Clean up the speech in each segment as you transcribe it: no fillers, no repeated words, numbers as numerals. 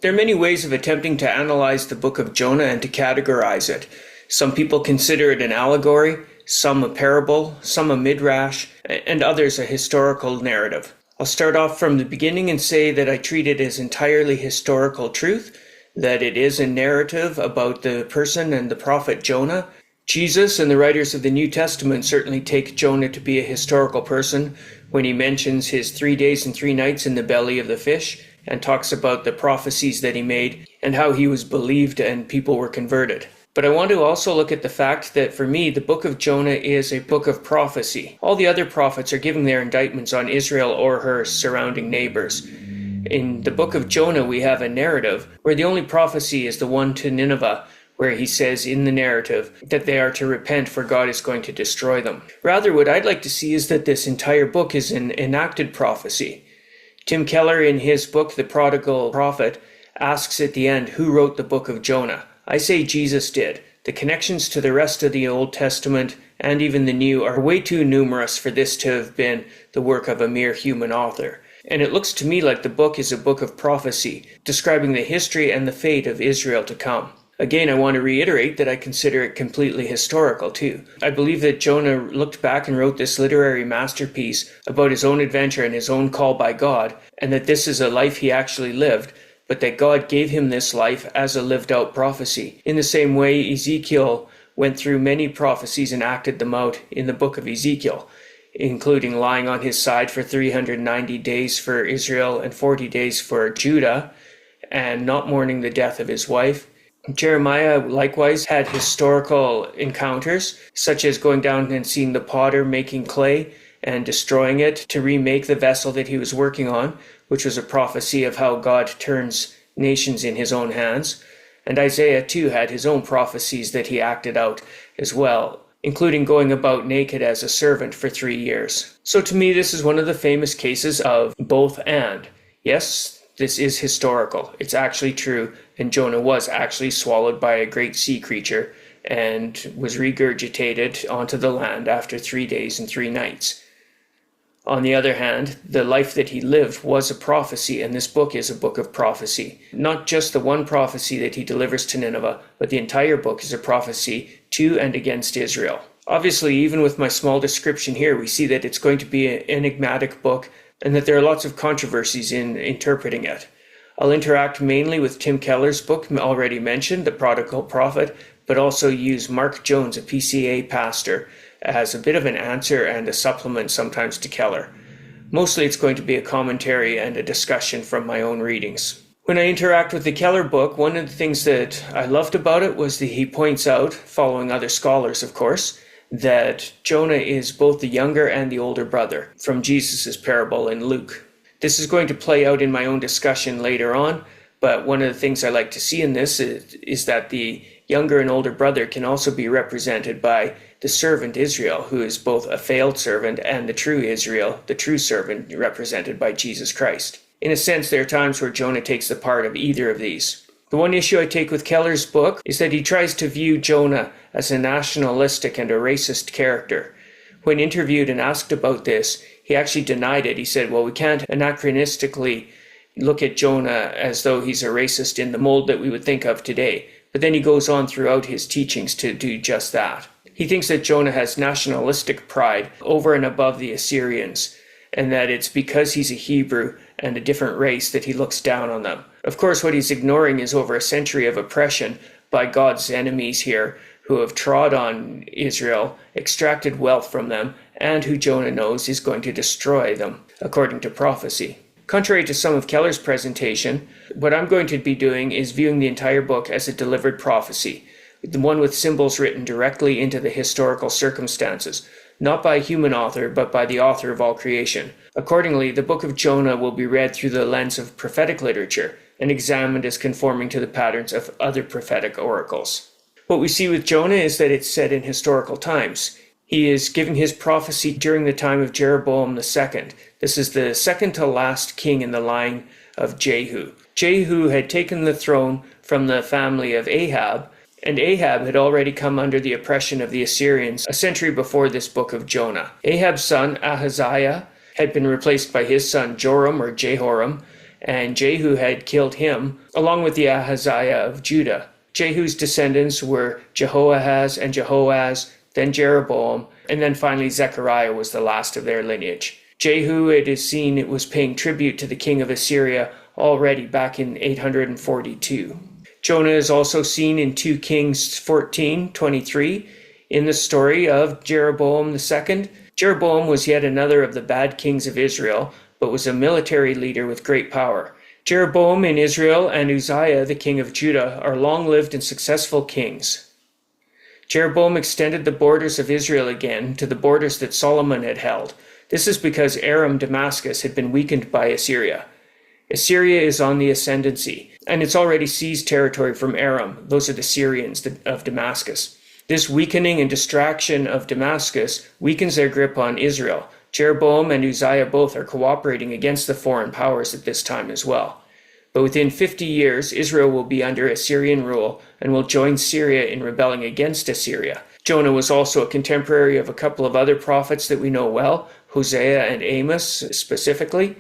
There are many ways of attempting to analyze the Book of Jonah and to categorize it. Some people consider it an allegory, some a parable, some a midrash, and others a historical narrative. I'll start off from the beginning and say that I treat it as entirely historical truth, that it is a narrative about the person and the prophet Jonah. Jesus and the writers of the New Testament certainly take Jonah to be a historical person when he mentions his 3 days and 3 nights in the belly of the fish and talks about the prophecies that he made and how he was believed and people were converted. But I want to also look at the fact that for me, the book of Jonah is a book of prophecy. All the other prophets are giving their indictments on Israel or her surrounding neighbors. In the book of Jonah, we have a narrative where the only prophecy is the one to Nineveh, where he says in the narrative that they are to repent for God is going to destroy them. Rather, what I'd like to see is that this entire book is an enacted prophecy. Tim Keller, in his book, The Prodigal Prophet, asks at the end, who wrote the book of Jonah? I say Jesus did. The connections to the rest of the Old Testament and even the New are way too numerous for this to have been the work of a mere human author. And it looks to me like the book is a book of prophecy, describing the history and the fate of Israel to come. Again, I want to reiterate that I consider it completely historical too. I believe that Jonah looked back and wrote this literary masterpiece about his own adventure and his own call by God, and that this is a life he actually lived, but that God gave him this life as a lived-out prophecy. In the same way, Ezekiel went through many prophecies and acted them out in the book of Ezekiel, including lying on his side for 390 days for Israel and 40 days for Judah, and not mourning the death of his wife. Jeremiah likewise had historical encounters, such as going down and seeing the potter making clay and destroying it to remake the vessel that he was working on, which was a prophecy of how God turns nations in his own hands. And Isaiah too had his own prophecies that he acted out as well, including going about naked as a servant for 3 years. So to me, this is one of the famous cases of both and. Yes, this is historical. It's actually true, and Jonah was actually swallowed by a great sea creature and was regurgitated onto the land after 3 days and 3 nights. On the other hand, the life that he lived was a prophecy, and this book is a book of prophecy. Not just the one prophecy that he delivers to Nineveh, but the entire book is a prophecy to and against Israel. Obviously, even with my small description here, we see that it's going to be an enigmatic book and that there are lots of controversies in interpreting it. I'll interact mainly with Tim Keller's book, already mentioned, The Prodigal Prophet, but also use Mark Jones, a PCA pastor, as a bit of an answer and a supplement sometimes to Keller. Mostly it's going to be a commentary and a discussion from my own readings. When I interact with the Keller book, one of the things that I loved about it was that he points out, following other scholars of course, that Jonah is both the younger and the older brother from Jesus' parable in Luke. This is going to play out in my own discussion later on, but one of the things I like to see in this is that the younger and older brother can also be represented by the servant Israel, who is both a failed servant, and the true Israel, the true servant, represented by Jesus Christ. In a sense, there are times where Jonah takes the part of either of these. The one issue I take with Keller's book is that he tries to view Jonah as a nationalistic and a racist character. When interviewed and asked about this, he actually denied it. He said, well, we can't anachronistically look at Jonah as though he's a racist in the mold that we would think of today. But then he goes on throughout his teachings to do just that. He thinks that Jonah has nationalistic pride over and above the Assyrians, and that it's because he's a Hebrew and a different race that he looks down on them. Of course, what he's ignoring is over a century of oppression by God's enemies here, who have trod on Israel, extracted wealth from them, and who Jonah knows is going to destroy them, according to prophecy. Contrary to some of Keller's presentation, what I'm going to be doing is viewing the entire book as a delivered prophecy, the one with symbols written directly into the historical circumstances, not by a human author, but by the author of all creation. Accordingly, the book of Jonah will be read through the lens of prophetic literature and examined as conforming to the patterns of other prophetic oracles. What we see with Jonah is that it's set in historical times. He is giving his prophecy during the time of Jeroboam II. This is the second to last king in the line of Jehu. Jehu had taken the throne from the family of Ahab, and Ahab had already come under the oppression of the Assyrians a century before this book of Jonah. Ahab's son, Ahaziah, had been replaced by his son Joram or Jehoram, and Jehu had killed him, along with the Ahaziah of Judah. Jehu's descendants were Jehoahaz and Jehoaz, then Jeroboam, and then finally Zechariah was the last of their lineage. Jehu, it is seen, it was paying tribute to the king of Assyria already back in 842. Jonah is also seen in 2 Kings 14:23 in the story of Jeroboam II. Jeroboam was yet another of the bad kings of Israel, but was a military leader with great power. Jeroboam in Israel and Uzziah, the king of Judah, are long-lived and successful kings. Jeroboam extended the borders of Israel again to the borders that Solomon had held. This is because Aram Damascus had been weakened by Assyria. Assyria is on the ascendancy, and it's already seized territory from Aram. Those are the Syrians of Damascus. This weakening and distraction of Damascus weakens their grip on Israel. Jeroboam and Uzziah both are cooperating against the foreign powers at this time as well. But within 50 years, Israel will be under Assyrian rule and will join Syria in rebelling against Assyria. Jonah was also a contemporary of a couple of other prophets that we know well, Hosea and Amos specifically.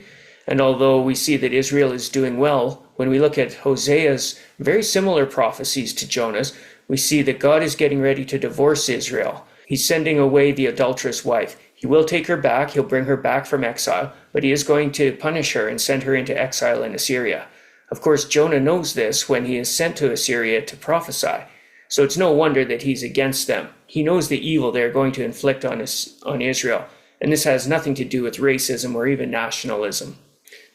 And although we see that Israel is doing well, when we look at Hosea's very similar prophecies to Jonah's, we see that God is getting ready to divorce Israel. He's sending away the adulterous wife. He will take her back, he'll bring her back from exile, but he is going to punish her and send her into exile in Assyria. Of course, Jonah knows this when he is sent to Assyria to prophesy. So it's no wonder that he's against them. He knows the evil they're going to inflict on Israel, and this has nothing to do with racism or even nationalism.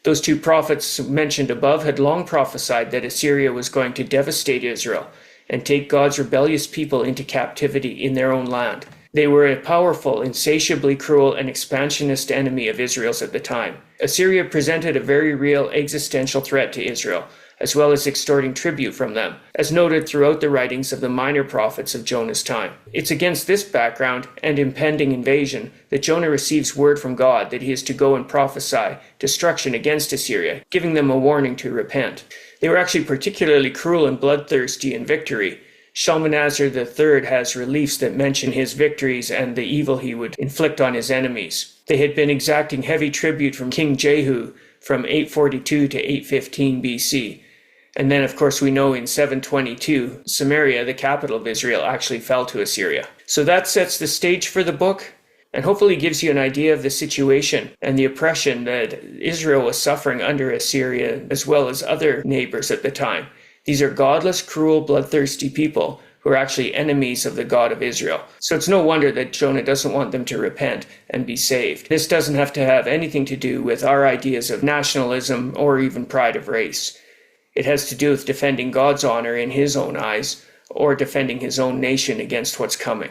Those 2 prophets mentioned above had long prophesied that Assyria was going to devastate Israel and take God's rebellious people into captivity in their own land. They were a powerful, insatiably cruel, and expansionist enemy of Israel's at the time. Assyria presented a very real existential threat to Israel, as well as extorting tribute from them, as noted throughout the writings of the minor prophets of Jonah's time. It's against this background and impending invasion that Jonah receives word from God that he is to go and prophesy destruction against Assyria, giving them a warning to repent. They were actually particularly cruel and bloodthirsty in victory. Shalmaneser III has reliefs that mention his victories and the evil he would inflict on his enemies. They had been exacting heavy tribute from King Jehu from 842 to 815 BC. And then, of course, we know in 722, Samaria, the capital of Israel, actually fell to Assyria. So that sets the stage for the book, and hopefully gives you an idea of the situation and the oppression that Israel was suffering under Assyria, as well as other neighbors at the time. These are godless, cruel, bloodthirsty people who are actually enemies of the God of Israel. So it's no wonder that Jonah doesn't want them to repent and be saved. This doesn't have to have anything to do with our ideas of nationalism or even pride of race. It has to do with defending God's honor in his own eyes, or defending his own nation against what's coming.